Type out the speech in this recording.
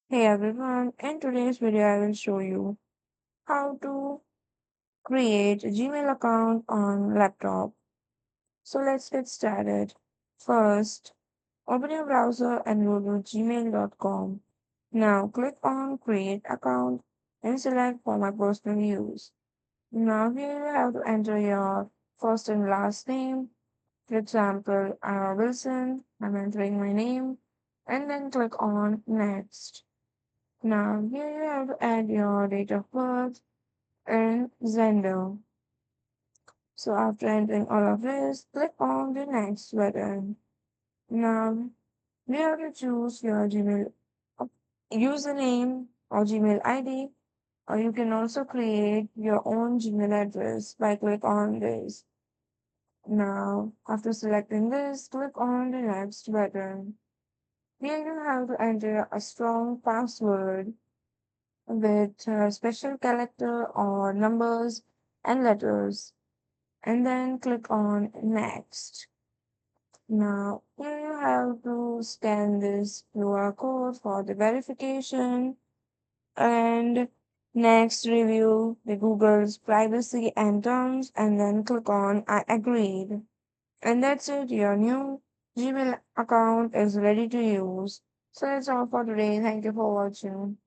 Hey everyone, in today's video I will show you how to create a Gmail account on laptop. So let's get started. First, open your browser and go to gmail.com. Now click on create account and select for my personal use. Now here you have to enter your first and last name. For example, Wilson, I'm entering my name and then click on next. Now, here you have to add your date of birth and gender. So after entering all of this, click on the next button. Now, you have to choose your Gmail username or Gmail ID, or you can also create your own Gmail address by click on this. Now, after selecting this, click on the next button. Here you have to enter a strong password with special character or numbers and letters, and then click on next. Now here you have to scan this QR code for the verification and next review the Google's privacy and terms and then click on I agreed. And that's it, your new Gmail account is ready to use. So that's all for today. Thank you for watching.